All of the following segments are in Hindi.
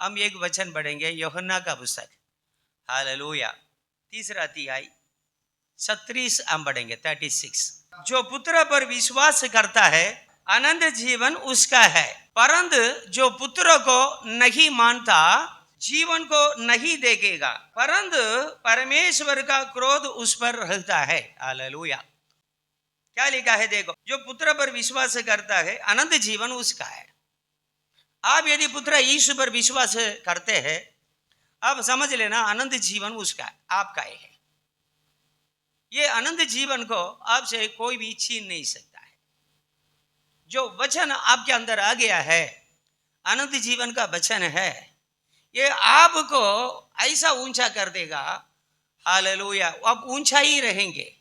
हम एक वचन पढ़ेंगे यूहन्ना का पुस्तक, हालेलुया, 3 अध्याय 36 हम पढ़ेंगे, 36। जो पुत्र पर विश्वास करता है अनंत जीवन उसका है, परंतु जो पुत्र को नहीं मानता जीवन को नहीं देखेगा, परंतु परमेश्वर का क्रोध उस पर रहता है। हालेलुया। क्या लिखा है देखो, जो पुत्र पर विश्वास करता है अनंत जीवन उसका है। आप यदि पुत्र यीशु पर विश्वास करते हैं, आप समझ लेना अनंत जीवन उसका है, आपका है। ये अनंत जीवन को आपसे कोई भी छीन नहीं सकता है। जो वचन आपके अंदर आ गया है, अनंत जीवन का वचन है, ये आपको ऐसा ऊंचा कर देगा। हालेलुया। आप ऊंचा ही रहेंगे।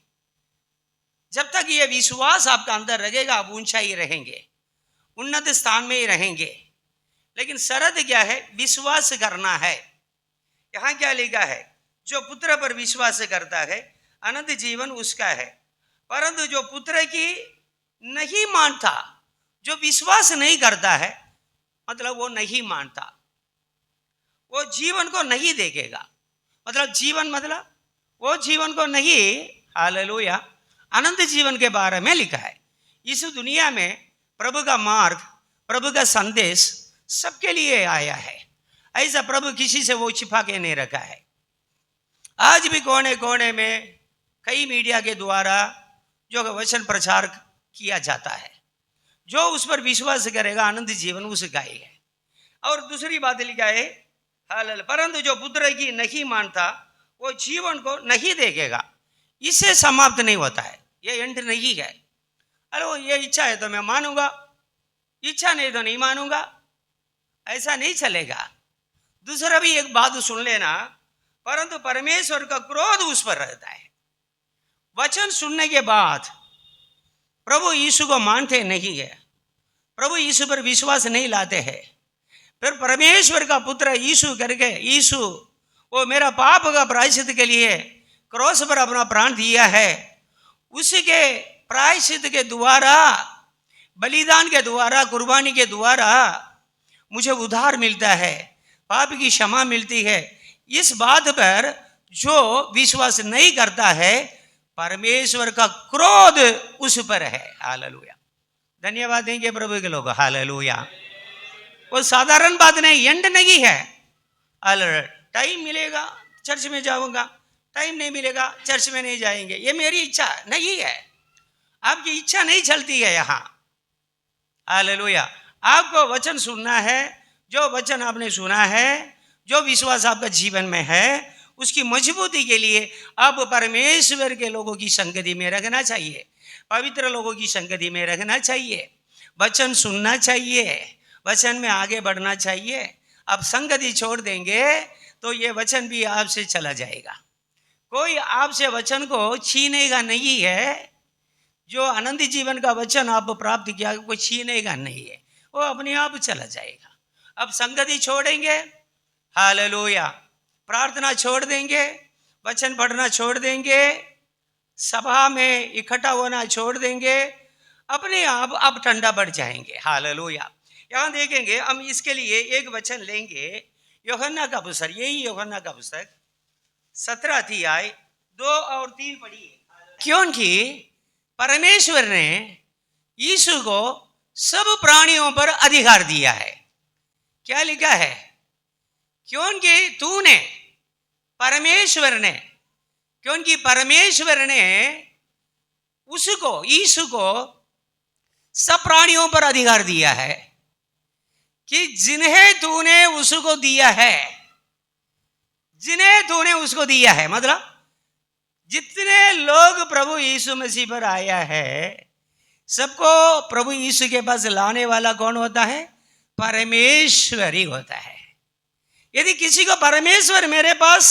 जब तक ये विश्वास आपका अंदर रहेगा आप ऊंचा ही रहेंगे, उन्नत स्थान में ही रहेंगे। लेकिन शर्त क्या है? विश्वास करना है। यहां क्या लिखा है? जो पुत्र पर विश्वास करता है अनंत जीवन उसका है, परंतु जो पुत्र की नहीं मानता, जो विश्वास नहीं करता है, मतलब वो नहीं मानता, वो जीवन को नहीं देखेगा। मतलब जीवन मतलब वो जीवन को नहीं। हालेलुया। अनंत जीवन के बारे में लिखा है। इस दुनिया में प्रभु का मार्ग, प्रभु का संदेश सबके लिए आया है। ऐसा प्रभु किसी से वो छिपा के नहीं रखा है। आज भी कोने कोने में कई मीडिया के द्वारा जो वचन प्रचार किया जाता है, जो उस पर विश्वास करेगा अनंत जीवन उसका ही है। और दूसरी बात लिखा है, परंतु जो पुत्र की नहीं मानता वो जीवन को नहीं देखेगा। इससे समाप्त नहीं होता है, ये एंड नहीं है। अरे ये इच्छा है तो मैं मानूंगा, इच्छा नहीं तो नहीं मानूंगा, ऐसा नहीं चलेगा। दूसरा भी एक बात सुन लेना, परंतु परमेश्वर का क्रोध उस पर रहता है। वचन सुनने के बाद प्रभु यीशु को मानते नहीं है, प्रभु यीशु पर विश्वास नहीं लाते हैं, फिर परमेश्वर का पुत्र यीशु करके, यीशु वो मेरा पाप का प्रायश्चित के लिए क्रॉस पर अपना प्राण दिया है, उसके प्रायश्चित के द्वारा, बलिदान के द्वारा, कुर्बानी के द्वारा मुझे उद्धार मिलता है, पाप की क्षमा मिलती है। इस बात पर जो विश्वास नहीं करता है परमेश्वर का क्रोध उस पर है। हालेलुया। धन्यवाद देंगे प्रभु के लोग। हालेलुया। वो साधारण बात नहीं, एंड नहीं है। टाइम मिलेगा चर्च में जाऊंगा, टाइम नहीं मिलेगा चर्च में नहीं जाएंगे, ये मेरी इच्छा नहीं है। आपकी इच्छा नहीं चलती है यहाँ। हालेलुया। आपको वचन सुनना है, जो वचन आपने सुना है, जो विश्वास आपका जीवन में है, उसकी मजबूती के लिए आप परमेश्वर के लोगों की संगति में रखना चाहिए, पवित्र लोगों की संगति में रखना चाहिए, वचन सुनना चाहिए, वचन में आगे बढ़ना चाहिए। आप संगति छोड़ देंगे तो ये वचन भी आपसे चला जाएगा। कोई आपसे वचन को छीनेगा नहीं है। जो अनंत जीवन का वचन आप प्राप्त किया कोई छीनेगा नहीं है, वो अपने आप चला जाएगा। अब संगति छोड़ेंगे, हालेलुया, प्रार्थना छोड़ देंगे, वचन पढ़ना छोड़ देंगे, सभा में इकट्ठा होना छोड़ देंगे, अपने आप ठंडा बढ़ जाएंगे। हालेलुया। यहाँ देखेंगे हम इसके लिए एक वचन लेंगे, यूहन्ना का पुस्तक, यही यूहन्ना का पुस्तक 17 अध्याय 2 और 3 पढ़िए। क्योंकि परमेश्वर ने यीशु को सब प्राणियों पर अधिकार दिया है। क्या लिखा है? क्योंकि तूने, परमेश्वर ने, क्योंकि परमेश्वर ने उसको, यीशु को सब प्राणियों पर अधिकार दिया है कि जिन्हें तूने उसको दिया है, जिन्हें तूने उसको दिया है, मतलब जितने लोग प्रभु यीशु मसीह पर आया है सबको प्रभु यीशु के पास लाने वाला कौन होता है? परमेश्वर ही होता है। यदि किसी को परमेश्वर मेरे पास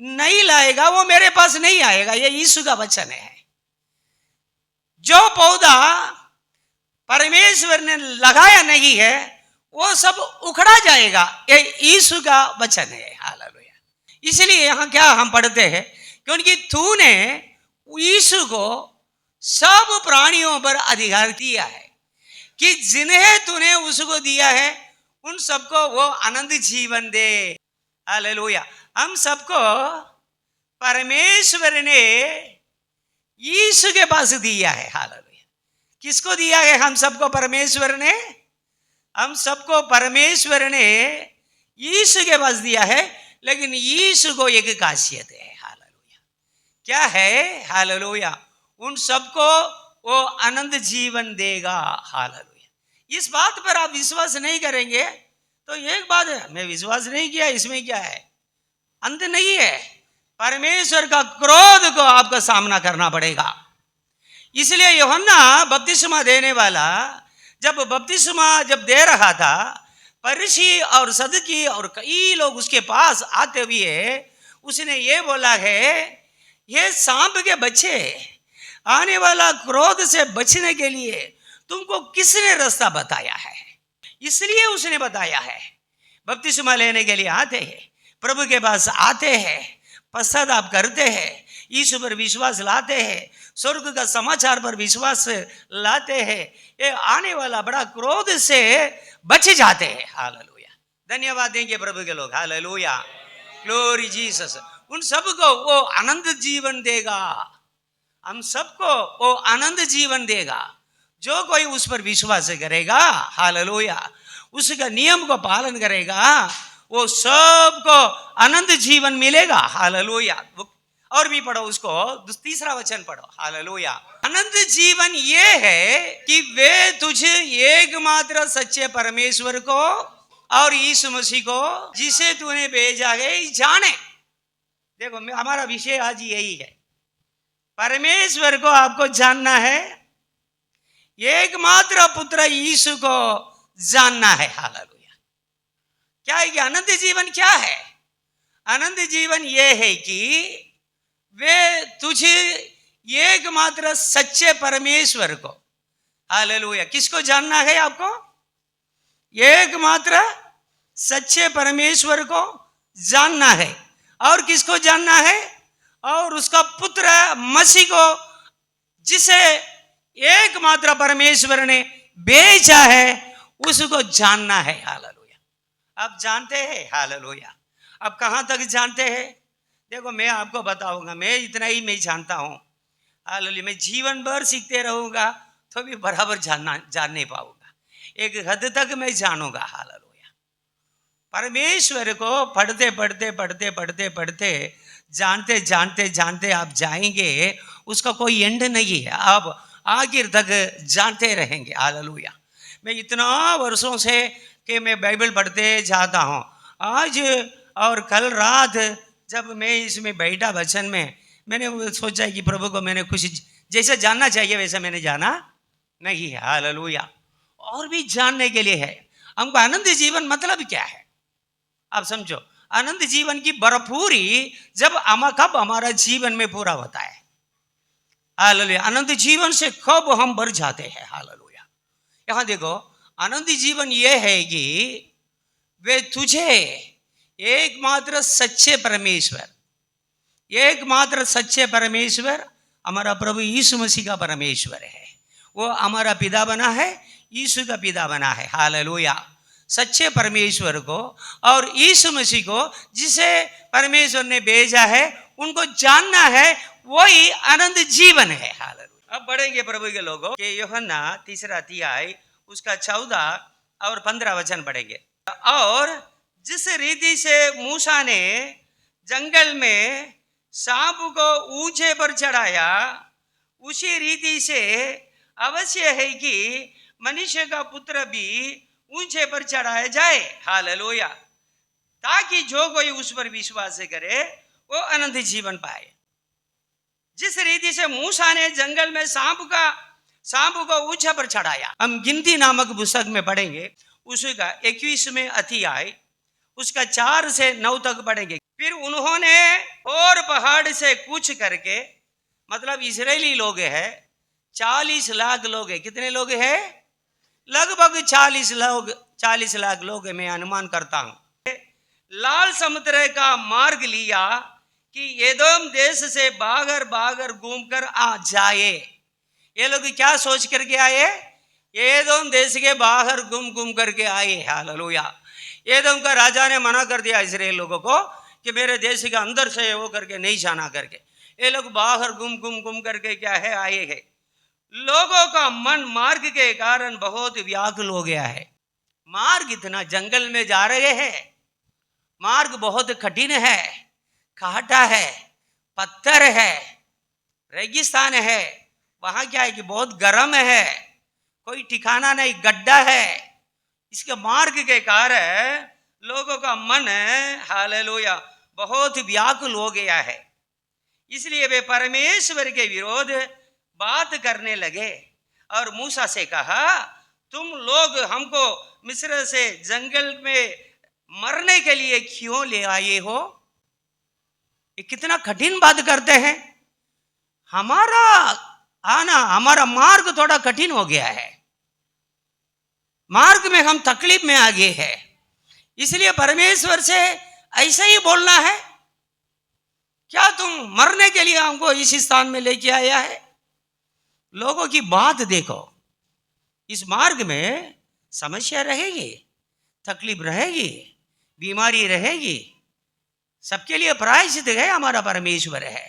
नहीं लाएगा वो मेरे पास नहीं आएगा। ये यीशु का वचन है। जो पौधा परमेश्वर ने लगाया नहीं है वो सब उखड़ा जाएगा। ये यीशु का वचन है। हालेलुया। इसलिए यहाँ क्या हम पढ़ते हैं? क्योंकि तूने यीशु को सब प्राणियों पर अधिकार दिया है कि जिन्हें तूने उसको दिया है उन सबको वो आनंद जीवन दे। हालेलुया। हम सबको परमेश्वर ने यीशु के पास दिया है। हालेलुया। किसको दिया है? हम सबको परमेश्वर ने, हम सबको परमेश्वर ने यीशु के पास दिया है। लेकिन यीशु को एक खासियत है। हालेलुया। क्या है? हालेलुया। उन सबको वो आनंद जीवन देगा। हालेलुया। इस बात पर आप विश्वास नहीं करेंगे तो एक बात है, मैं विश्वास नहीं किया, इसमें क्या है? अंत नहीं है। परमेश्वर का क्रोध को आपको सामना करना पड़ेगा। इसलिए यूहन्ना बपतिस्मा देने वाला जब बपतिस्मा दे रहा था, फरीसी और सदुकी और कई लोग उसके पास आते हुए उसने ये बोला है, ये सांप के बच्चे, आने वाला क्रोध से बचने के लिए तुमको किसने रास्ता बताया है? इसलिए उसने बताया है। बपतिस्मा लेने के लिए आते हैं, प्रभु के पास आते हैं, पश्चाताप करते हैं, यीशु पर विश्वास लाते हैं, स्वर्ग का समाचार पर विश्वास लाते हैं, ये आने वाला बड़ा क्रोध से बच जाते हैं। हालेलुया। धन्यवाद देंगे प्रभु के लोग। हालेलुया। Glory Jesus. उन सबको वो आनंद जीवन देगा। हम सबको वो आनंद जीवन देगा जो कोई उस पर विश्वास करेगा। हालेलुया। उसका नियम को पालन करेगा, वो सबको आनंद जीवन मिलेगा। हालेलुया। और भी पढ़ो उसको, तीसरा वचन पढ़ो। हालेलुया। आनंद जीवन ये है कि वे तुझे एकमात्र सच्चे परमेश्वर को और यीशु मसीह को जिसे तूने भेजा है जाने। देखो, हमारा विषय आज यही है, परमेश्वर को आपको जानना है, एकमात्र पुत्र यीशु को जानना है। हालेलुया। क्या है कि आनंद जीवन क्या है? आनंद जीवन ये है कि वे तुझे एकमात्र सच्चे परमेश्वर को, हालेलुया, किसको जानना है आपको? एकमात्र सच्चे परमेश्वर को जानना है। और किसको जानना है? और उसका पुत्र मसीह को, जिसे एकमात्र परमेश्वर ने भेजा है, उसको जानना है। हालेलुया। आप जानते हैं? हालेलुया। अब कहाँ तक जानते हैं? देखो, मैं आपको बताऊंगा, मैं इतना ही मैं जानता हूँ। हालेलुया। मैं जीवन भर सीखते रहूंगा तो भी बराबर जान नहीं पाऊंगा। एक हद तक मैं जानूंगा। हालेलुया। परमेश्वर को पढ़ते पढ़ते पढ़ते पढ़ते पढ़ते जानते जानते जानते आप जाएंगे, उसका कोई एंड नहीं है। आप आखिर तक जानते रहेंगे। हालेलुया। मैं इतना वर्षों से कि मैं बाइबल पढ़ते जाता हूँ। आज और कल रात जब मैं इसमें बैठा वचन में, मैंने सोचा कि प्रभु को मैंने खुशी जैसा जानना चाहिए वैसा मैंने जाना नहीं है। हालेलुया। और भी जानने के लिए है हमको। आनंद जीवन मतलब क्या है आप समझो। आनंद जीवन की भरपूरी जब कब हमारा जीवन में पूरा होता है। हालेलुया। आनंद जीवन से कब हम भर जाते हैं। हालेलुया। यहाँ देखो, आनंद जीवन ये है कि वे तुझे एकमात्र सच्चे परमेश्वर, एकमात्र सच्चे परमेश्वर हमारा प्रभु यीशु मसीह का परमेश्वर है। वो हमारा पिता बना है, यीशु का पिता बना है। हालेलुया। सच्चे परमेश्वर को और यीशु मसीह को जिसे परमेश्वर ने भेजा है, उनको जानना है, वही आनंद जीवन है। हालेलुया। अब बढ़ेंगे प्रभु के लोगों के यूहन्ना 3 अध्याय उसका 14 और 15 वचन पढ़ेंगे। और जिस रीति से मूसा ने जंगल में सांप को ऊंचे पर चढ़ाया, उसी रीति से अवश्य है कि मनुष्य का पुत्र भी ऊंचे पर चढ़ाया जाए। हालेलुया। ताकि जो कोई उस पर विश्वास करे वो अनंत जीवन पाए। जिस रीति से मूसा ने जंगल में सांप को ऊंचा पर चढ़ाया, हम गिनती नामक पुस्तक में पढ़ेंगे, उसका 21वें अध्याय उसका 4 से 9 तक पढ़ेंगे। फिर उन्होंने और पहाड़ से कूच करके, मतलब इजरायली लोग हैं, 40 लाख लोग हैं। कितने लोग हैं? लगभग 40 लाख लोग, मैं अनुमान करता हूं। लाल समुद्र का मार्ग लिया कि एदोम देश से बागर घूमकर आ जाए। ये लोग क्या सोच करके आए? एदोम देश के बाहर घूम घूम करके आए। हालेलुया। एदोम का राजा ने मना कर दिया इस्राएल लोगों को कि मेरे देश के अंदर से वो करके नहीं जाना करके। ये लोग बाहर घूम घूम घूम करके क्या है आए हैं। लोगों का मन मार्ग के कारण बहुत व्याकुल हो गया है। मार्ग इतना जंगल में जा रहे हैं, मार्ग बहुत कठिन है, कांटा है, पत्थर है, रेगिस्तान है, वहां क्या है कि बहुत गर्म है, कोई ठिकाना नहीं, गड्ढा है। इसके मार्ग के कारण लोगों का मन हालेलुया बहुत व्याकुल हो गया है। इसलिए वे परमेश्वर के विरोध बात करने लगे और मूसा से कहा, तुम लोग हमको मिस्र से जंगल में मरने के लिए क्यों ले आए हो? ये कितना कठिन बात करते हैं। हमारा आना, हमारा मार्ग थोड़ा कठिन हो गया है, मार्ग में हम तकलीफ में आ गए हैं, इसलिए परमेश्वर से ऐसा ही बोलना है। क्या तुम मरने के लिए हमको इस स्थान में लेके आया है? लोगों की बात देखो, इस मार्ग में समस्या रहेगी, तकलीफ रहेगी, बीमारी रहेगी, सबके लिए प्रायश्चित है, हमारा परमेश्वर है।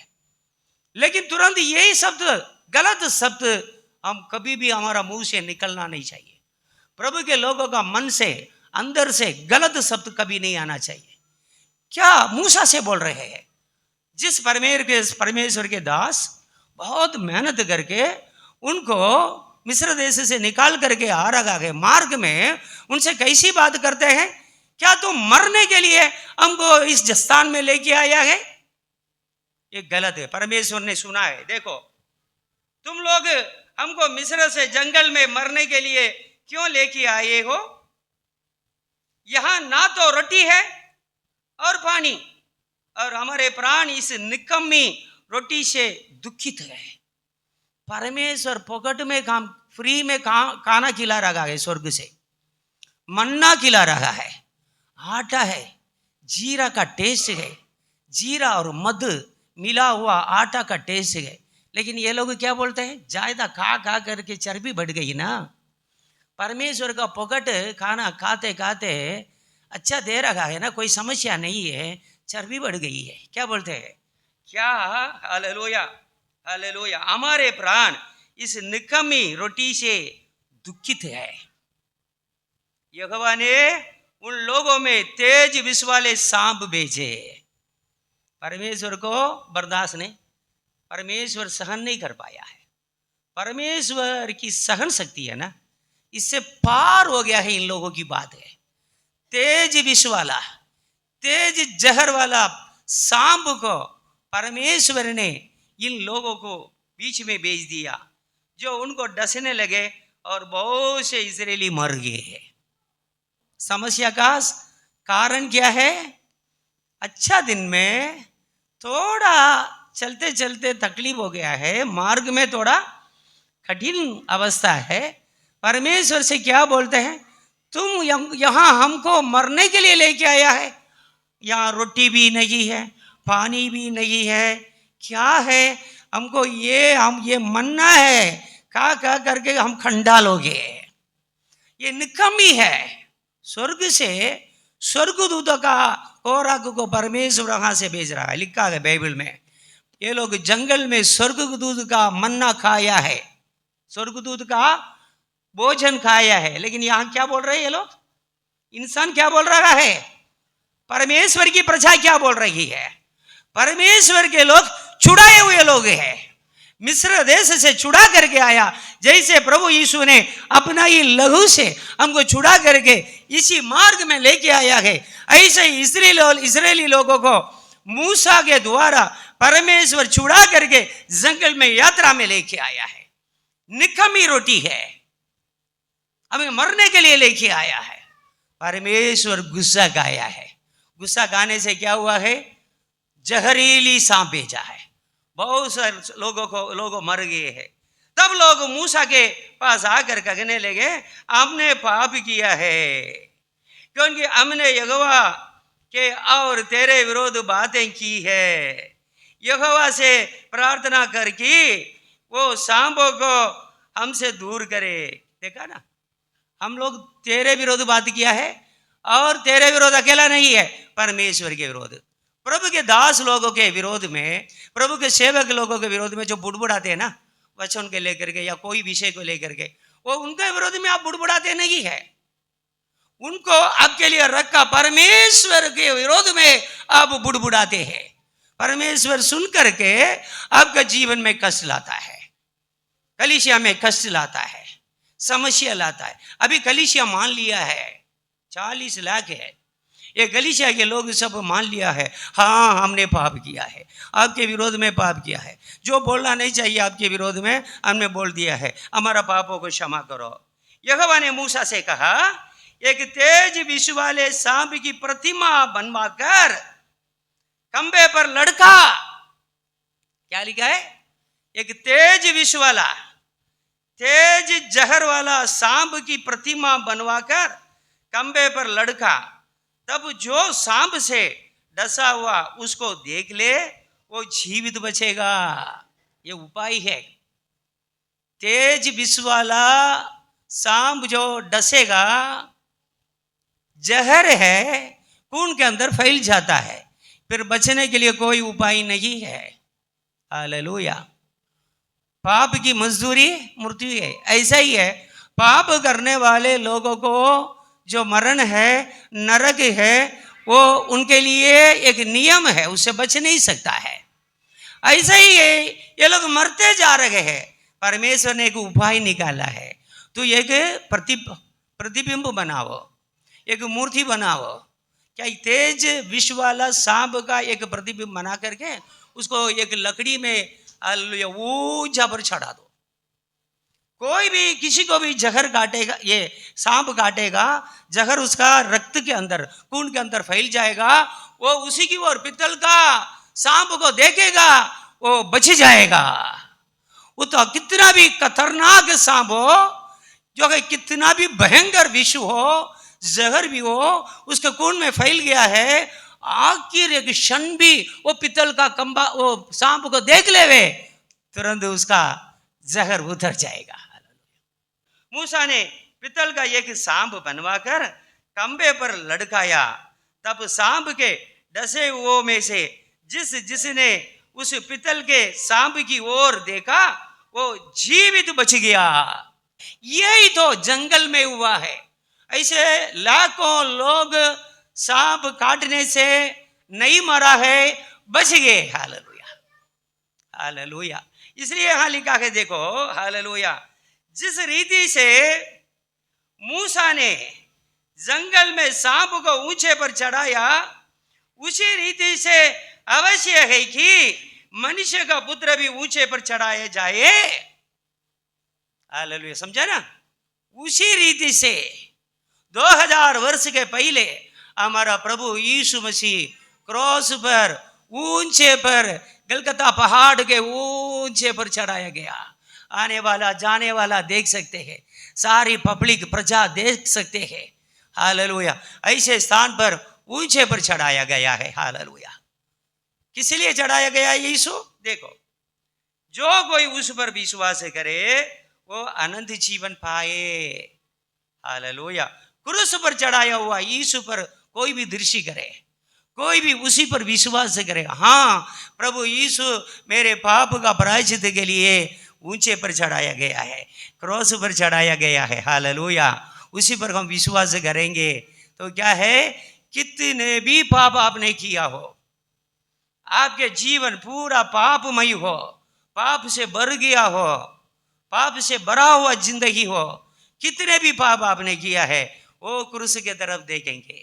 लेकिन तुरंत यही शब्द, गलत शब्द हम कभी भी हमारा मुंह से निकलना नहीं चाहिए। प्रभु के लोगों का मन से, अंदर से गलत शब्द कभी नहीं आना चाहिए। क्या मूसा से बोल रहे हैं? जिस परमेश्वर के दास बहुत मेहनत करके उनको मिस्र देश से निकाल करके आ रखा है, मार्ग में उनसे कैसी बात करते हैं? क्या तुम मरने के लिए हमको इस स्थान में लेके आया है? ये गलत है। परमेश्वर ने सुना है। देखो, तुम लोग हमको मिस्र से जंगल में मरने के लिए क्यों लेके आए हो? यहां ना तो रोटी है और पानी, और हमारे प्राण इस निकम्मी रोटी से दुखित है। परमेश्वर पॉकेट में काम, फ्री में खाना खिला रहा है, स्वर्ग से मन्ना खिला रहा है, आटा है, जीरा का टेस्ट है, जीरा और मध मिला हुआ आटा का टेस्ट है। लेकिन ये लोग क्या बोलते हैं? ज्यादा खा खा करके चर्बी बढ़ गई ना। परमेश्वर का पॉकेट खाना खाते खाते अच्छा दे रखा है ना, कोई समस्या नहीं है, चर्बी बढ़ गई है। क्या बोलते हैं? क्या? Hallelujah, hallelujah. हमारे प्राण इस निकम्मी रोटी से दुखित है। यहोवा ने उन लोगों में तेज विष वाले सांप भेजे। परमेश्वर को बर्दाश्त नहीं, परमेश्वर सहन नहीं कर पाया है। परमेश्वर की सहन शक्ति है ना, इससे पार हो गया है इन लोगों की बात है। तेज विष वाला, तेज जहर वाला सांप को परमेश्वर ने इन लोगों को बीच में भेज दिया, जो उनको डसने लगे और बहुत से इजरायली मर गए। समस्या का कारण क्या है? अच्छा दिन में थोड़ा चलते चलते तकलीफ हो गया है, मार्ग में थोड़ा कठिन अवस्था है। परमेश्वर से क्या बोलते हैं? तुम यहां हमको मरने के लिए लेके आया है, यहाँ रोटी भी नहीं है, पानी भी नहीं है, क्या है? हमको ये मन्ना है, खा खा करके हम खंडाल हो गए। ये निकम्मी है। स्वर्ग से स्वर्गदूत का खोराक को परमेश्वर वहां से भेज रहा है। लिखा है बाइबल में, ये लोग जंगल में स्वर्गदूत का मन्ना खाया है, स्वर्गदूत का भोजन खाया है। लेकिन यहां क्या बोल रहे हैं ये लोग? इंसान क्या बोल रहा है? परमेश्वर की प्रजा क्या बोल रही है? परमेश्वर के लोग छुड़ाए हुए लोग हैं, मिस्र देश से छुड़ा करके आया। जैसे प्रभु यीशु ने अपना ही लहू से हमको छुड़ा करके इसी मार्ग में लेके आया है, ऐसे ही इस्राएली लोगों को मूसा के द्वारा परमेश्वर छुड़ा करके जंगल में यात्रा में लेके आया है। निकम्मी रोटी है, हमें मरने के लिए लेके आया है। परमेश्वर गुस्सा गाया है। गुस्सा गाने से क्या हुआ है? जहरीली सांप भेजा है, बहुत सारे लोगों मर गए हैं। तब लोग मूसा के पास आकर कहने लगे, हमने पाप किया है, क्योंकि हमने यहोवा के और तेरे विरोध बातें की है। यहोवा से प्रार्थना कर कि वो सांपों को हमसे दूर करे। देखा ना, हम लोग तेरे विरोध बात किया है, और तेरे विरोध अकेला नहीं है, परमेश्वर के विरोध, प्रभु के दास लोगों के विरोध में, प्रभु के सेवक लोगों के विरोध में जो बुड़बुड़ाते हैं ना, वचन के लेकर के या कोई विषय को लेकर के, वो उनके विरोध में आप बुड़बुड़ाते नहीं है, उनको आपके लिए रखा, परमेश्वर के विरोध में आप बुड़बुड़ाते हैं। परमेश्वर सुन करके आपका जीवन में कष्ट लाता है, कलीसिया में कष्ट लाता है, समस्या लाता है। अभी कलीसिया मान लिया है 40 लाख है, ये कलीसिया के लोग सब मान लिया है, हाँ हमने पाप किया है, आपके विरोध में पाप किया है, जो बोलना नहीं चाहिए आपके विरोध में हमने बोल दिया है, हमारा पापों को क्षमा करो। यहोवा ने मूसा से कहा, एक तेज विष वाले सांप की प्रतिमा बनवाकर खंबे पर लड़का, क्या लिखा है, एक तेज विष वाला, तेज जहर वाला सांप की प्रतिमा बनवाकर खंबे पर लड़का, तब जो सांप से डसा हुआ उसको देख ले वो जीवित बचेगा। ये उपाय है। तेज विष वाला सांप जो डसेगा, जहर है, खून के अंदर फैल जाता है, फिर बचने के लिए कोई उपाय नहीं है। हालेलुया। पाप की मजदूरी मृत्यु है। ऐसा ही है, पाप करने वाले लोगों को जो मरण है, नरक है, वो उनके लिए एक नियम है, उससे बच नहीं सकता है। ऐसा ही है, ये लोग मरते जा रहे हैं, परमेश्वर ने एक उपाय निकाला है, तो एक प्रतिबिंब बनाओ, एक मूर्ति बनाओ। क्या तेज विष वाला सांप का एक प्रतिबिंब बना करके उसको एक लकड़ी में ऊंचा पर चढ़ा दो। कोई भी किसी को भी जहर काटेगा, ये सांप काटेगा, जहर उसका रक्त के अंदर, खून के अंदर फैल जाएगा, वो उसी की ओर पित्तल का सांप को देखेगा, वो बच जाएगा। वो तो कितना भी खतरनाक सांप हो, जो कि कितना भी भयंकर विष हो, जहर भी हो, उसके खून में फैल गया है, आखिर एक क्षण भी वो पित्तल का कंबा वो सांप को देख लेवे, तुरंत उसका जहर उतर जाएगा। मूसा ने पित्तल का एक सांप बनवाकर खंबे पर लटकाया, तब सांप के डसे हुओं में से जिसने उस पित्तल के सांप की ओर देखा, वो जीवित बच गया। यही तो जंगल में हुआ है। ऐसे लाखों लोग सांप काटने से नहीं मरा है, बच गए। Hallelujah, hallelujah. इसलिए यहां लिखा है, देखो, हालेलुया, जिस रीति से मूसा ने जंगल में सांप को ऊंचे पर चढ़ाया, उसी रीति से अवश्य है कि मनुष्य का पुत्र भी ऊंचे पर चढ़ाया जाए। हालेलुया, समझा ना? उसी रीति से 2000 वर्ष के पहले हमारा प्रभु यीशु मसीह क्रॉस पर ऊंचे पर गलगता पहाड़ के ऊंचे पर चढ़ाया गया। आने वाला जाने वाला देख सकते हैं, सारी पब्लिक प्रजा देख सकते हैं। हालेलुया। ऐसे स्थान पर ऊंचे पर चढ़ाया गया है। हालेलुया। किस लिए चढ़ाया गया यीशु? देखो, जो कोई उस पर विश्वास करे वो अनंत जीवन पाए। हालेलुया। क्रूस पर चढ़ाया हुआ यीशु पर कोई भी दृष्टि करे, कोई भी उसी पर विश्वास करे, हाँ प्रभु यीशु मेरे पाप का प्रायश्चित के लिए ऊंचे पर चढ़ाया गया है, क्रॉस पर चढ़ाया गया है। हालेलुया। उसी पर हम विश्वास करेंगे तो क्या है, कितने भी पाप आपने किया हो, आपके जीवन पूरा पापमय हो, पाप से भर गया हो, पाप से भरा हुआ जिंदगी हो, कितने भी पाप आपने किया है, वो क्रूस के तरफ देखेंगे,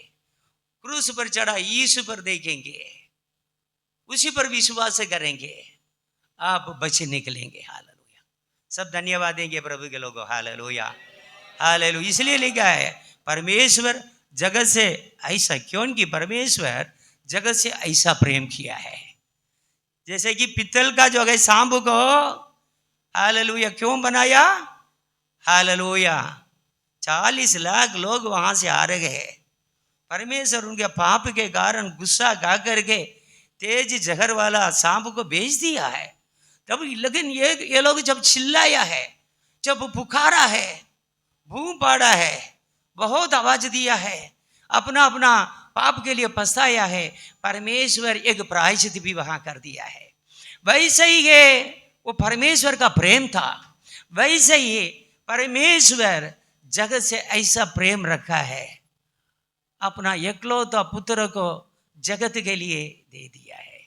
क्रूस पर चढ़ा यीशु पर देखेंगे, उसी पर विश्वास करेंगे, आप बच निकलेंगे। हालेलुया। सब धन्यवाद देंगे प्रभु के लोगों। Hallelujah, hallelujah. इसलिए लिखा है, परमेश्वर जगत से ऐसा, क्योंकि परमेश्वर जगत से ऐसा प्रेम किया है। जैसे कि पित्तल का जो है सांप को, हालेलुया, क्यों बनाया? हालेलुया। 40 लाख लोग वहां से आ रहे हैं। परमेश्वर उनके पाप के कारण गुस्सा गा करके तेज जहर वाला सांप को भेज दिया है। तब लेकिन ये लोग जब चिल्लाया है, जब पुकारा है, बूम पाड़ा है, बहुत आवाज दिया है, अपना अपना पाप के लिए पछताया है, परमेश्वर एक प्रायश्चित भी वहां कर दिया है। वैसे ही है, वो परमेश्वर का प्रेम था। वैसे ही परमेश्वर जगत से ऐसा प्रेम रखा है, अपना एकलौता पुत्र को जगत के लिए दे दिया है।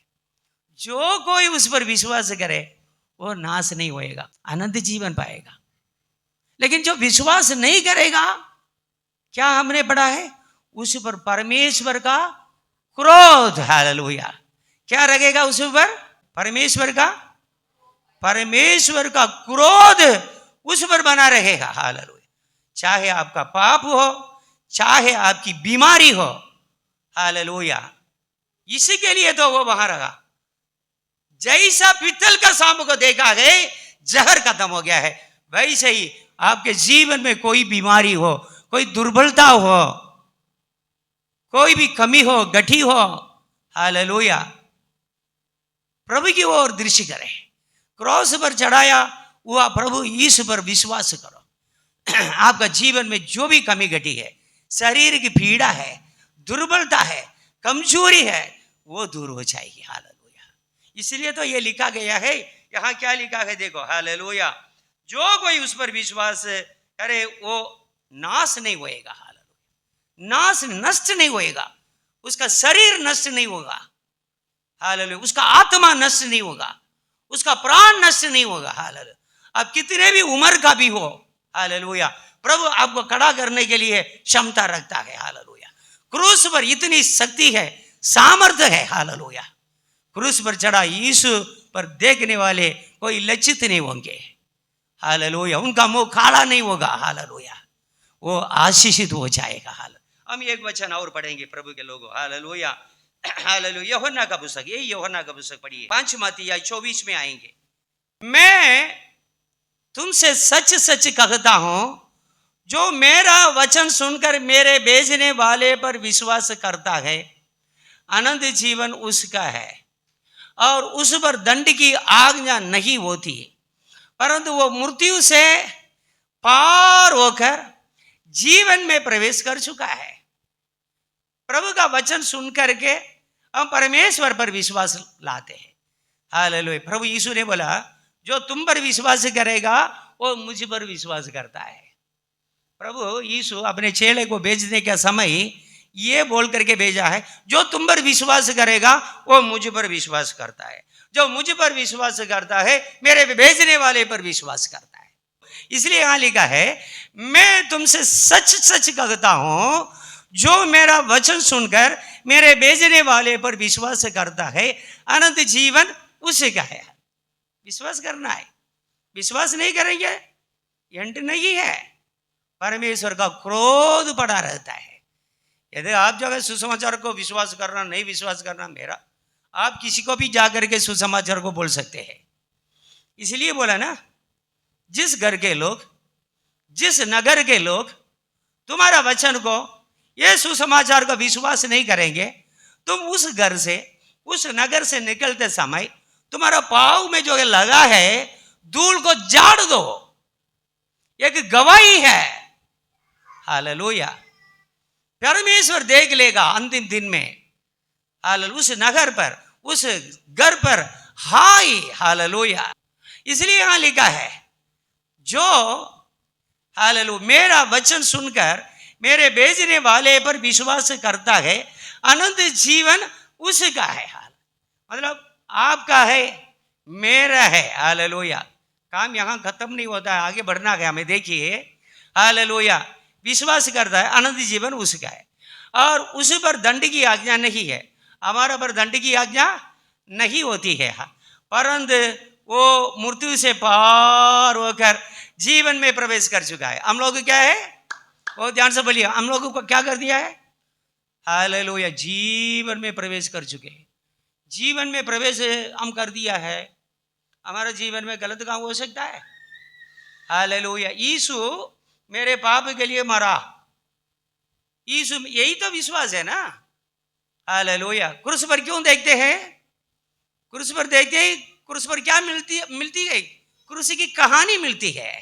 जो कोई उस पर विश्वास करे वो नाश नहीं होएगा, अनंत जीवन पाएगा। लेकिन जो विश्वास नहीं करेगा, क्या हमने पढ़ा है, उस पर परमेश्वर का क्रोध, हालेलुया, क्या लगेगा उस पर, परमेश्वर का क्रोध उस पर बना रहेगा, हालेलुया। चाहे आपका पाप हो, चाहे आपकी बीमारी हो, हालेलुया, इसके लिए तो वो वहां रहा। जैसा पित्तल का सांप को देखा है जहर खत्म हो गया है, वैसे ही आपके जीवन में कोई बीमारी हो, कोई दुर्बलता हो, कोई भी कमी हो, गठी हो, हालेलुया, प्रभु की ओर दृष्टि करें। क्रॉस पर चढ़ाया हुआ प्रभु यीशु पर विश्वास करो। आपका जीवन में जो भी कमी घटी है, शरीर की पीड़ा है, दुर्बलता है, कमजोरी है, वो दूर हो जाएगी, हालेलुया। इसलिए तो ये लिखा गया है, यहाँ क्या लिखा है देखो, हालेलुया, जो कोई उस पर विश्वास करे वो नाश नहीं होएगा, हालेलुया, नाश नष्ट नहीं होएगा, उसका शरीर नष्ट नहीं होगा, हालेलुया, उसका आत्मा नष्ट नहीं होगा, उसका प्राण नष्ट नहीं होगा, हालेलुया। अब कितने भी उम्र का भी हो, हालेलुया, प्रभु आपको खड़ा करने के लिए क्षमता रखता है, हालेलुया। क्रूस पर इतनी शक्ति है, सामर्थ्य है, हालेलुया। क्रूस पर चढ़ा यीशु पर देखने वाले कोई लज्जित नहीं होंगे, हालेलुया, उनका मुंह काला नहीं होगा, हालेलुया, वो आशीषित हो जाएगा, हालेलुया। हम एक वचन और पढ़ेंगे प्रभु के लोगों, हालेलुया, हालेलुया। यूहन्ना का पुस्तक, यही यूहन्ना का पुस्तक पढ़िए, 5 मत्ती 24 में आएंगे। मैं तुमसे सच सच कहता हूं, जो मेरा वचन सुनकर मेरे भेजने वाले पर विश्वास करता है, अनंत जीवन उसका है, और उस पर दंड की आज्ञा नहीं होती, परंतु वो मृत्यु से पार होकर जीवन में प्रवेश कर चुका है। प्रभु का वचन सुन करके हम परमेश्वर पर विश्वास लाते हैं, हालेलुया। प्रभु यीशु ने बोला, जो तुम पर विश्वास करेगा वो मुझ पर विश्वास करता है। प्रभु यीशु अपने चेले को भेजने के समय ये बोल करके भेजा है, जो तुम पर विश्वास करेगा वो मुझ पर विश्वास करता है, जो मुझ पर विश्वास करता है मेरे भेजने वाले पर विश्वास करता है। इसलिए यहां लिखा है, मैं तुमसे सच सच कहता हूं, जो मेरा वचन सुनकर मेरे भेजने वाले पर विश्वास करता है, अनंत जीवन उसी का है। विश्वास करना है, विश्वास नहीं करेंगे एंड नहीं है, परमेश्वर का क्रोध पड़ा रहता है। यदि आप जो है सुसमाचार को विश्वास करना, नहीं विश्वास करना मेरा, आप किसी को भी जाकर के सुसमाचार को बोल सकते हैं। इसलिए बोला ना, जिस घर के लोग, जिस नगर के लोग तुम्हारा वचन को, ये सुसमाचार का विश्वास नहीं करेंगे, तुम उस घर से, उस नगर से निकलते समय तुम्हारा पाँव में जो लगा है धूल को झाड़ दो, एक गवाही है, हालेलुया। परमेश्वर देख लेगा अंतिम दिन में, हालेलुया, उस नगर पर, उस घर पर, हाय, हालेलुया। इसलिए यहां लिखा है, जो हालेलुया मेरा वचन सुनकर मेरे भेजने वाले पर विश्वास करता है, अनंत जीवन उसका है। मतलब आपका है, मेरा है, हालेलुया। काम यहां खत्म नहीं होता है, आगे बढ़ना है हमें। देखिए, हालेलुया, विश्वास करता है, अनंत जीवन उसका है, और उस पर दंड की आज्ञा नहीं है। हमारा पर दंड की आज्ञा नहीं होती है, परंतु वो मृत्यु से पार होकर जीवन में प्रवेश कर चुका है। हम लोग क्या है, वो ध्यान से बोलिए, हम लोगों को क्या कर दिया है, हालेलुया, जीवन में प्रवेश कर चुके हैं। जीवन में प्रवेश हम कर दिया है, हमारे जीवन में गलत काम हो सकता है, हालेलुया। यीशु मेरे पाप के लिए मरा, यीशु, यही तो विश्वास है ना, हालेलुया। क्रूस पर क्यों देखते हैं, क्रूस पर देखते हैं, क्रूस पर क्या मिलती है, क्रूस की कहानी मिलती है।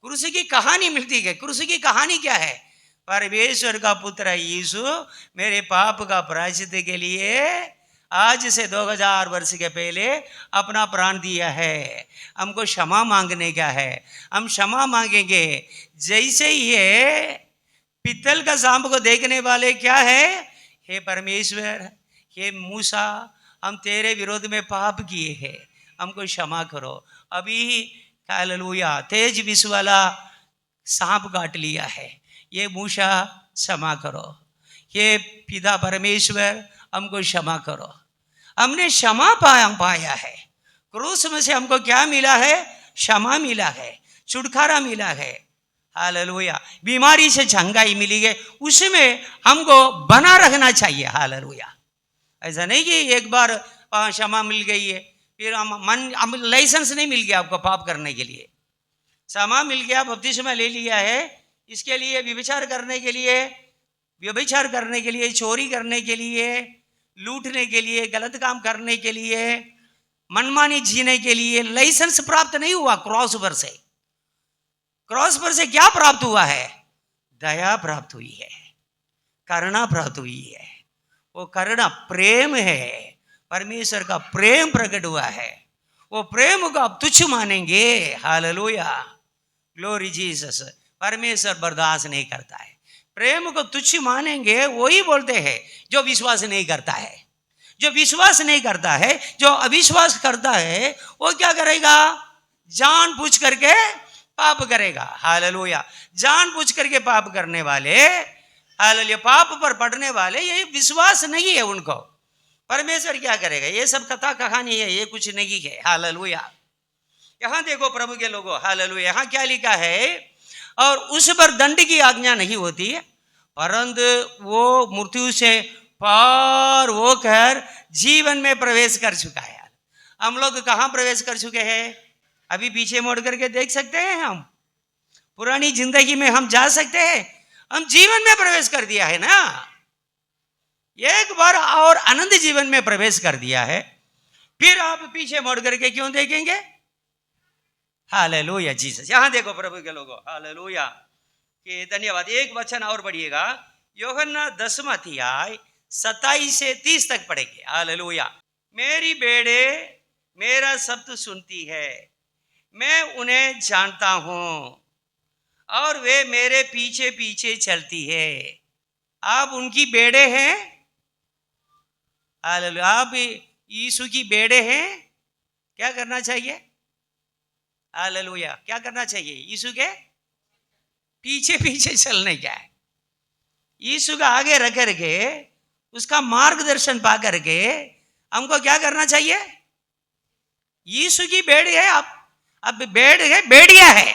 क्रूस की कहानी मिलती है। क्रूस की कहानी क्या है? परमेश्वर का पुत्र यीशु मेरे पाप का प्रायश्चित के लिए आज से 2000 वर्ष के पहले अपना प्राण दिया है। हमको क्षमा मांगने का है, हम क्षमा मांगेंगे। जैसे ही ये पित्तल का सांप को देखने वाले क्या है, हे परमेश्वर, हे मूसा, हम तेरे विरोध में पाप किए हैं, हमको क्षमा करो। अभी हालेलुया तेज विष वाला सांप काट लिया है, ये मूसा क्षमा करो। ये पिता परमेश्वर हमको क्षमा करो। हमने क्षमा पाया है। क्रूस में से हमको क्या मिला है? क्षमा मिला है, छुटकारा मिला है। हालेलुया। बीमारी से चंगाई मिली है, उसमें हमको बना रखना चाहिए। हालेलुया। ऐसा नहीं कि एक बार क्षमा मिल गई है फिर हम लाइसेंस नहीं मिल गया आपको पाप करने के लिए। क्षमा मिल गया, बपतिस्मा ले लिया है, इसके लिए व्यभिचार करने के लिए, व्यभिचार करने के लिए, चोरी करने के लिए, लूटने के लिए, गलत काम करने के लिए, मनमानी जीने के लिए लाइसेंस प्राप्त नहीं हुआ। क्रॉस पर से, क्रॉस पर से क्या प्राप्त हुआ है? दया प्राप्त हुई है, करुणा प्राप्त हुई है। वो करुणा प्रेम है, परमेश्वर का प्रेम प्रकट हुआ है। वो प्रेम को आप तुच्छ मानेंगे। Hallelujah, glory Jesus. परमेश्वर बर्दाश्त नहीं करता है, प्रेम को तुच्छ मानेंगे। वही बोलते हैं जो विश्वास नहीं करता है। जो विश्वास नहीं करता है, जो अविश्वास करता है, वो क्या करेगा? जानबूझ करके पाप करेगा। हालेलुया। जानबूझ करके पाप करने वाले, हालेलुया, पाप पर पड़ने वाले, ये विश्वास नहीं है उनको। परमेश्वर क्या करेगा? ये सब कथा कहानी है, ये कुछ नहीं है। हालेलुया। यहां देखो प्रभु के लोगों, हालेलुया, यहां क्या लिखा है? और उस पर दंड की आज्ञा नहीं होती है, परंतु वो मृत्यु से पार होकर जीवन में प्रवेश कर चुका है। हम लोग कहां प्रवेश कर चुके हैं? अभी पीछे मोड़ करके देख सकते हैं हम, पुरानी जिंदगी में हम जा सकते हैं। हम जीवन में प्रवेश कर दिया है ना, एक बार और आनंद जीवन में प्रवेश कर दिया है। फिर आप पीछे मोड़ करके क्यों देखेंगे? Hallelujah Jesus. यहां देखो प्रभु के लोगों, हालेलुया के धन्यवाद। एक वचन और पढ़िएगा, यूहन्ना 10वां अध्याय 27 से 30 तक पढ़ेंगे। हालेलुया। मेरी बेड़े मेरा शब्द सुनती है, मैं उन्हें जानता हूं और वे मेरे पीछे पीछे चलती है। आप उनकी बेड़े हैं। हालेलुया। आप यीशु की बेड़े हैं। क्या करना चाहिए? हालेलुया। क्या करना चाहिए? यीशु के पीछे पीछे चलने का है। यीशु का आगे रख करके उसका मार्गदर्शन पा करके हमको क्या करना चाहिए? यीशु की बेड़ी है। आप अब बेड़ है, बेड़िया है।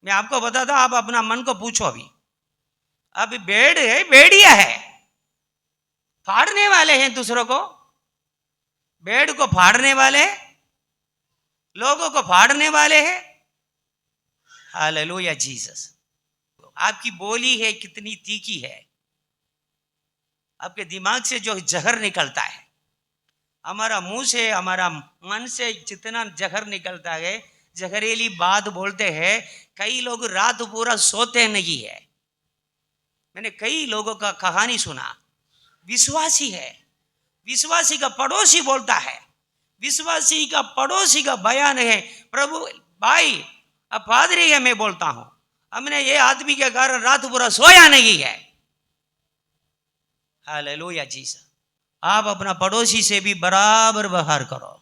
मैं आपको बताता, आप अपना मन को पूछो अभी। अब बेड़ है, बेड़िया है, फाड़ने वाले हैं दूसरों को, बेड़ को फाड़ने वाले, लोगों को फाड़ने वाले हैं। Hallelujah Jesus. आपकी बोली है कितनी तीखी है, आपके दिमाग से जो जहर निकलता है, हमारा मुंह से, हमारा मन से जितना जहर निकलता है, जहरीली बात बोलते हैं। कई लोग रात पूरा सोते नहीं है। मैंने कई लोगों का कहानी सुना, विश्वासी है, विश्वासी का पड़ोसी बोलता है, विश्वासी का पड़ोसी का बयान है, प्रभु भाई अब पादरी है, मैं बोलता हूं, हमने ये आदमी के कारण रात पूरा सोया नहीं है। Hallelujah Jesus. आप अपना पड़ोसी से भी बराबर व्यवहार करो।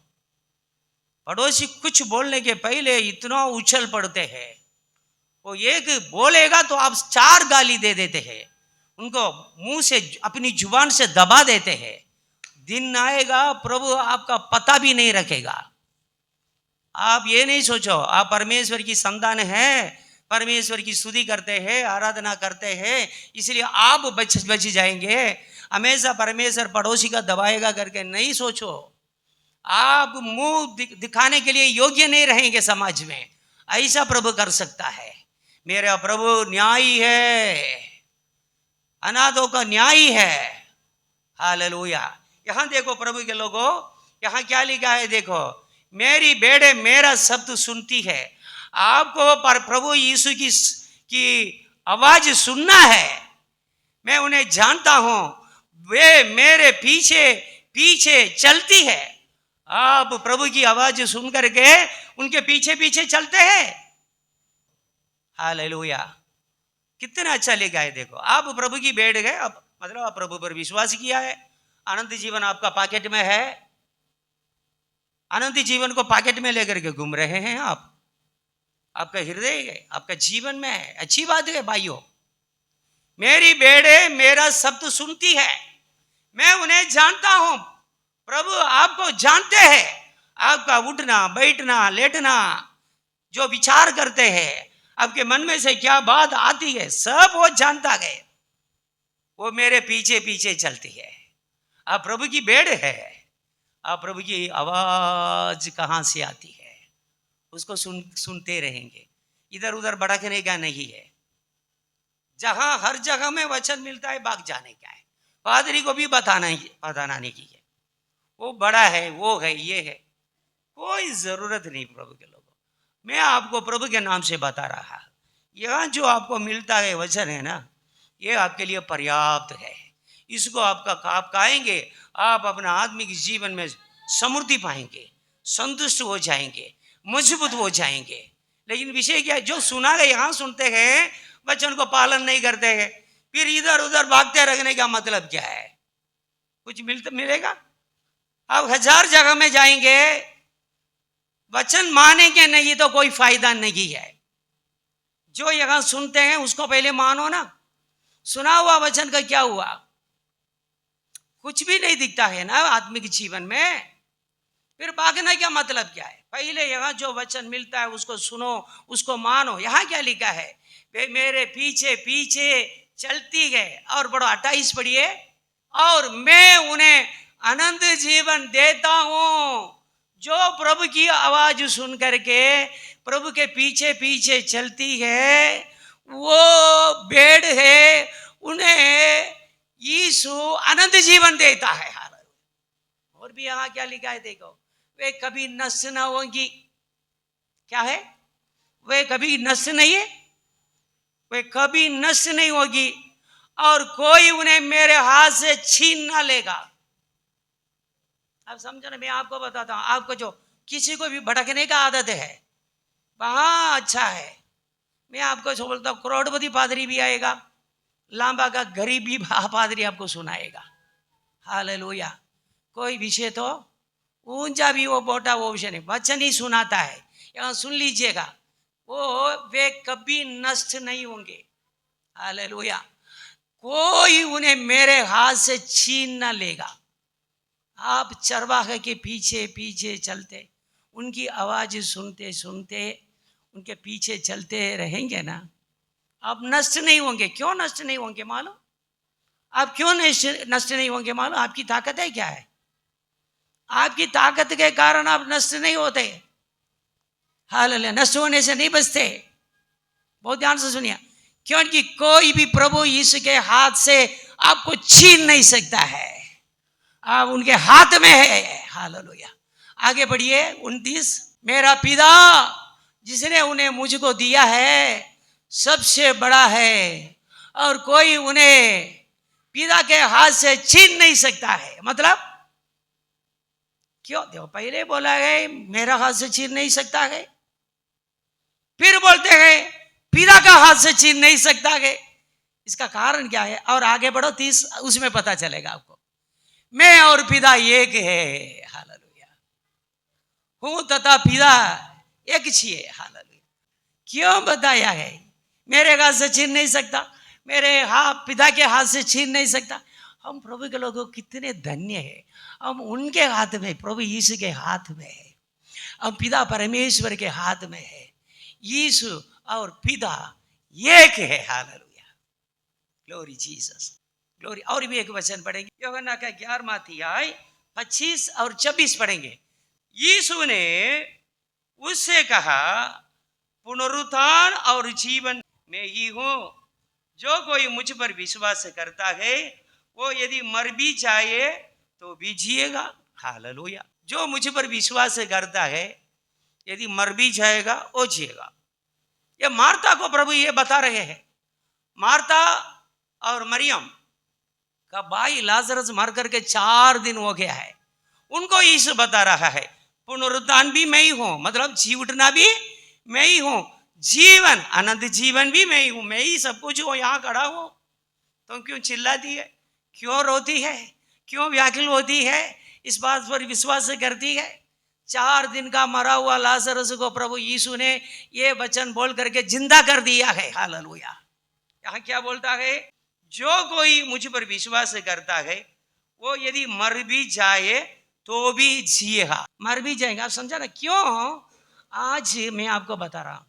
पड़ोसी कुछ बोलने के पहले इतना उछल पड़ते हैं, वो एक बोलेगा तो आप 4 गाली दे देते हैं, उनको मुंह से अपनी जुबान से दबा देते हैं। दिन आएगा प्रभु आपका पता भी नहीं रखेगा। आप ये नहीं सोचो आप परमेश्वर की संतान है, परमेश्वर की स्तुति करते हैं, आराधना करते हैं, इसलिए आप बच जाएंगे। हमेशा परमेश्वर पड़ोसी का दबाएगा करके नहीं सोचो। आप मुंह दिखाने के लिए योग्य नहीं रहेंगे समाज में, ऐसा प्रभु कर सकता है। मेरा प्रभु न्यायी है, अनाथों का न्यायी है। हालेलुया। यहां देखो प्रभु के लोगों, यहां क्या लिखा है देखो, मेरी बेड़े मेरा शब्द सुनती है आपको प्रभु यीशु की आवाज सुनना है। मैं उन्हें जानता हूं, वे मेरे पीछे पीछे चलती है। आप प्रभु की आवाज सुन करके उनके पीछे पीछे चलते हैं। हालेलुया, कितना अच्छा लिखा है। देखो, आप प्रभु की बैठ गए, अब मतलब आप प्रभु पर विश्वास किया है, अनंत जीवन आपका पॉकेट में है। अनंत जीवन को पॉकेट में लेकर के घूम रहे हैं आप, आपका हृदय है, आपका जीवन में है। अच्छी बात है भाइयों। मेरी बेड़े मेरा शब्द सुनती है, मैं उन्हें जानता हूं। प्रभु आपको जानते हैं, आपका उठना बैठना लेटना, जो विचार करते हैं, आपके मन में से क्या बात आती है, सब वो जानता है। वो मेरे पीछे पीछे चलती है। आप प्रभु की भेड़ है। आप प्रभु की आवाज कहां से आती है, उसको सुनते रहेंगे। इधर उधर भटकने का नहीं है। जहां हर जगह में वचन मिलता है, भाग जाने का है। पादरी को भी बताना नहीं की है, वो बड़ा है, वो है, ये है, कोई जरूरत नहीं प्रभु के लोगों। मैं आपको प्रभु के नाम से बता रहा, यह जो आपको मिलता है वचन है ना, ये आपके लिए पर्याप्त है। इसको आप खाएंगे, आप अपना आत्मिक जीवन में समृद्धि पाएंगे, संतुष्ट हो जाएंगे, मजबूत हो जाएंगे। लेकिन विषय क्या है, जो सुना है यहाँ सुनते हैं, वचन को पालन नहीं करते हैं, फिर इधर उधर भागते रहने का मतलब क्या है? कुछ मिलेगा? आप 1000 जगह में जाएंगे, वचन मानेंगे नहीं तो कोई फायदा नहीं है। जो यहां सुनते हैं उसको पहले मानो ना। सुना हुआ वचन का क्या हुआ? कुछ भी नहीं दिखता है ना आत्मिक जीवन में, फिर भागना क्या मतलब क्या है? पहले यहां जो वचन मिलता है उसको सुनो, उसको मानो। यहां क्या लिखा है? वे मेरे पीछे पीछे चलती है। और बड़ा 28 पढ़िए, और मैं उन्हें अनंत जीवन देता हूं। जो प्रभु की आवाज सुन करके प्रभु के पीछे पीछे चलती है, वो भेड़ है, उन्हें यीशु अनंत जीवन देता है। और भी यहां क्या लिखा है देखो, वे कभी नष्ट न होंगी। क्या है? वे कभी नष्ट नहीं है, वे कभी नष्ट नहीं होगी, और कोई उन्हें मेरे हाथ से छीन ना लेगा। अब समझो ना, मैं आपको बताता हूं, आपको जो किसी को भी भटकने का आदत है, वहां अच्छा है। मैं आपको बोलता हूं, करोड़पति पादरी भी आएगा, लांबा का गरीबी पादरी आपको सुनाएगा। हालेलुया। कोई विषय तो ऊंचा भी वो बोटा, वो विषय नहीं, वचन ही सुनाता है। यहाँ सुन लीजिएगा, वे कभी नष्ट नहीं होंगे। हालेलुया। कोई उन्हें मेरे हाथ से छीन ना लेगा। आप चरवाहे के पीछे पीछे चलते, उनकी आवाज सुनते सुनते उनके पीछे चलते रहेंगे ना, आप नष्ट नहीं होंगे। क्यों नष्ट नहीं होंगे मालूम? आप क्यों नष्ट नहीं होंगे मालूम? आपकी ताकत है क्या है? आपकी ताकत के कारण आप नष्ट नहीं होते। हालेलुया। नष्ट होने से नहीं बचते। बहुत ध्यान से सुनिए, क्योंकि कोई भी प्रभु यीशु के हाथ से आपको छीन नहीं सकता है। आप उनके हाथ में है। हालेलुया। आगे बढ़िए 29, मेरा पिता जिसने उन्हें मुझको दिया है सबसे बड़ा है, और कोई उन्हें पिता के हाथ से छीन नहीं सकता है। मतलब क्यों? देखो, पहले बोला है मेरा हाथ से छीन नहीं सकता है, फिर बोलते हैं पिता का हाथ से छीन नहीं सकता है। इसका कारण क्या है? और आगे बढ़ो 30, उसमें पता चलेगा आपको। मैं और पिता एक है। हालेलुया। हूं तथा पिता एक छी है। हालेलुया। क्यों बताया है? मेरे हाथ से छीन नहीं सकता, मेरे पिता के हाथ से छीन नहीं सकता। हम प्रभु के लोगों कितने धन्य है, हम उनके हाथ में, प्रभु यीशु के हाथ में है, हम पिता परमेश्वर के हाथ में है। यीशु और पिता एक है। हालेलुया। Glory Jesus, glory. और भी एक वचन पढ़ेंगे, यूहन्ना का 11वां अध्याय 25 और 26 पढ़ेंगे। यीशु ने उससे कहा, पुनरुत्थान और जीवन में ही हूं। जो कोई मुझ पर विश्वास करता है, वो यदि मर भी जाए तो भी जिएगा। हालेलुया। जो मुझ पर विश्वास करता है, यदि मर भी जाएगा वो जिएगा। ये मार्था को प्रभु ये बता रहे हैं। मार्था और मरियम का भाई लाजरस मर करके 4 दिन हो गया है। उनको यीशु बता रहा है पुनरुत्थान भी मैं ही हूं, मतलब जी उठना भी मैं ही हूं, जीवन अनंत जीवन भी मैं ही हूं, मैं ही सब कुछ हूं। यहां खड़ा हूं, तुम क्यों चिल्लाती है, क्यों रोती है, क्यों व्याकुल होती है, इस बात पर विश्वास करती है। 4 दिन का मरा हुआ लाजरस को प्रभु यीशु ने ये वचन बोल करके जिंदा कर दिया है। हालेलुया। यहाँ क्या बोलता है, जो कोई मुझ पर विश्वास करता है वो यदि मर भी जाए तो भी जिएगा। मर भी जाएगा, आप समझा ना क्यों? आज मैं आपको बता रहा हूं,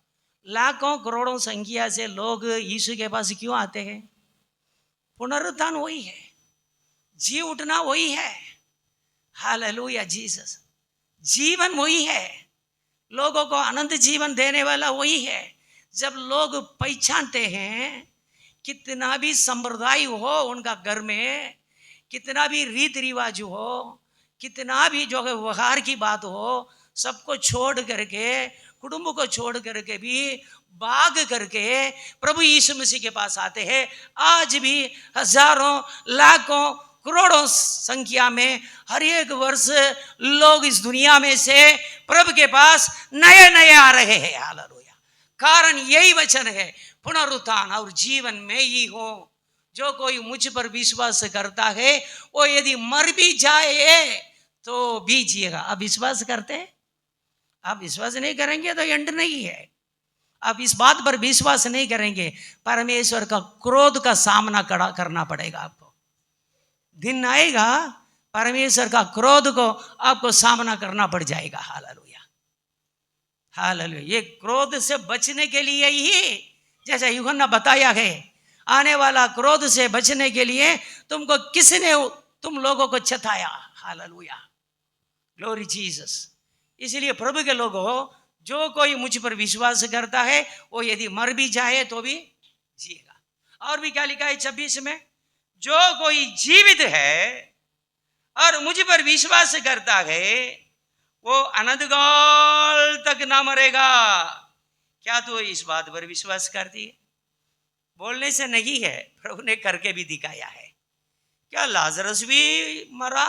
लाखों करोड़ों संख्या से लोग यीशु के पास क्यों आते हैं? पुनरुत्थान वही है, जी उठना वही है। Hallelujah Jesus. जीवन वही है, लोगों को अनंत जीवन देने वाला वही है। जब लोग पहचानते हैं, कितना भी संप्रदाय हो उनका घर में, कितना भी रीति रिवाज हो, कितना भी जो है व्यवहार की बात हो, सबको छोड़ करके, कुटुंब को छोड़ करके भी भाग करके प्रभु यीशु मसीह के पास आते हैं। आज भी हजारों लाखों करोड़ों संख्या में हर एक वर्ष लोग इस दुनिया में से प्रभु के पास नए नए आ रहे हैं। हालेलुया। कारण यही वचन है, पुनरुत्थान और जीवन में ही हो। जो कोई मुझ पर विश्वास करता है वो यदि मर भी जाए तो भी जिएगा। आप विश्वास करते हैं? आप विश्वास नहीं करेंगे तो एंड नहीं है। आप इस बात पर विश्वास नहीं करेंगे, परमेश्वर का क्रोध का सामना करना पड़ेगा आपको। दिन आएगा परमेश्वर का क्रोध को आपको सामना करना पड़ जाएगा। हालेलुया। हालेलुया। ये क्रोध से बचने के लिए ही, जैसा यूहन्ना बताया है, आने वाला क्रोध से बचने के लिए तुमको किसने तुम लोगों को चताया। हालेलुया। Glory Jesus. इसलिए प्रभु के लोगों, जो कोई मुझ पर विश्वास करता है वो यदि मर भी जाए तो भी जिएगा। और भी क्या लिखा है 26 में, जो कोई जीवित है और मुझ पर विश्वास करता है वो अनंत काल तक ना मरेगा। क्या तू इस बात पर विश्वास करती है? बोलने से नहीं है, प्रभु ने करके भी दिखाया है। क्या लाजरस भी मरा,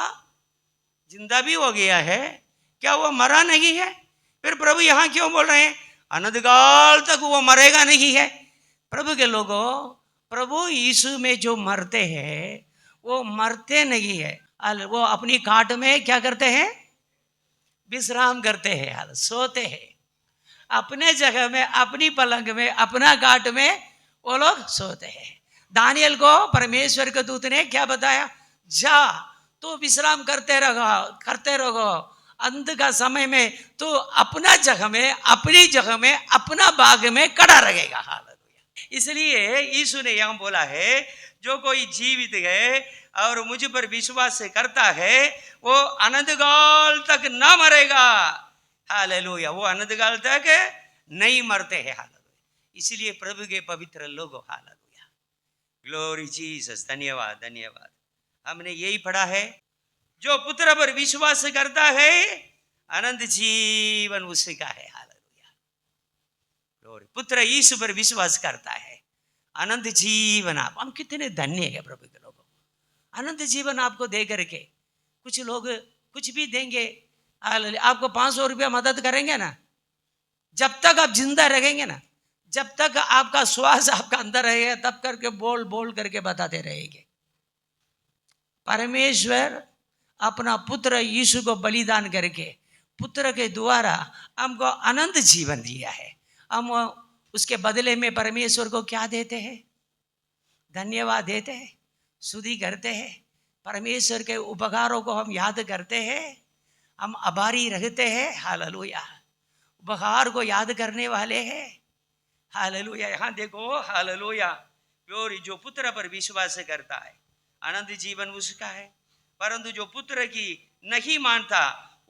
जिंदा भी हो गया है? क्या वो मरा नहीं है? फिर प्रभु यहां क्यों बोल रहे हैं अनंत काल तक वो मरेगा नहीं है? प्रभु के लोगों, प्रभु यीशु में जो मरते हैं वो मरते नहीं है, वो अपनी काट में क्या करते हैं? विश्राम करते हैं, सोते हैं अपने जगह में, अपनी पलंग में, अपना काट में वो लोग सोते हैं। दानियल को परमेश्वर के दूत ने क्या बताया? जा तू विश्राम करते रहो, अंत का समय में तू अपना जगह में, अपनी जगह में, अपना बाग में खड़ा रहेगा। हालेलुया। इसलिए यीशु ने यहां बोला है, जो कोई जीवित है और मुझ पर विश्वास करता है वो अनंत काल तक ना मरेगा। हालेलुया। वो अनंत काल तक नहीं मरते हैं। हालेलुया। इसलिए प्रभु के पवित्र लोगों, हालेलुया, ग्लोरी जीसस। धन्यवाद, धन्यवाद। हमने यही पढ़ा है, जो पुत्र पर विश्वास करता है अनंत जीवन उसका है। हालेलुया। ग्लोरी। पुत्र यीशु पर विश्वास करता है, अनंत जीवन। आप हम कितने धन्य है प्रभु के लोगों। अनंत जीवन आपको दे करके, कुछ लोग कुछ भी देंगे, आपको 500 रुपया मदद करेंगे ना, जब तक आप जिंदा रहेंगे ना, जब तक आपका श्वास आपका अंदर रहेगा, तब करके बोल बोल करके बताते रहेंगे। परमेश्वर अपना पुत्र यीशु को बलिदान करके, पुत्र के द्वारा हमको अनंत जीवन दिया है। हम उसके बदले में परमेश्वर को क्या देते हैं? धन्यवाद देते हैं, स्तुति करते हैं, परमेश्वर के उपकारों को हम याद करते हैं, हम आभारी रहते हैं। हालेलुया। उपकार को याद करने वाले हैं। हालेलुया। यहाँ देखो, हालेलुया, ग्लोरी। जो पुत्र पर विश्वास करता है अनंत जीवन उसका है, परंतु जो पुत्र की नहीं मानता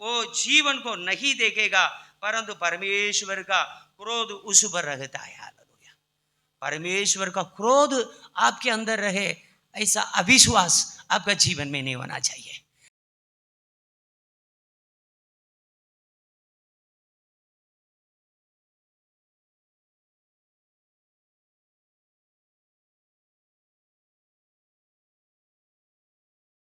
वो जीवन को नहीं देखेगा, परंतु परमेश्वर का क्रोध उस पर रहता है। हालेलुया। परमेश्वर का क्रोध आपके अंदर रहे, ऐसा अविश्वास आपका जीवन में नहीं होना चाहिए।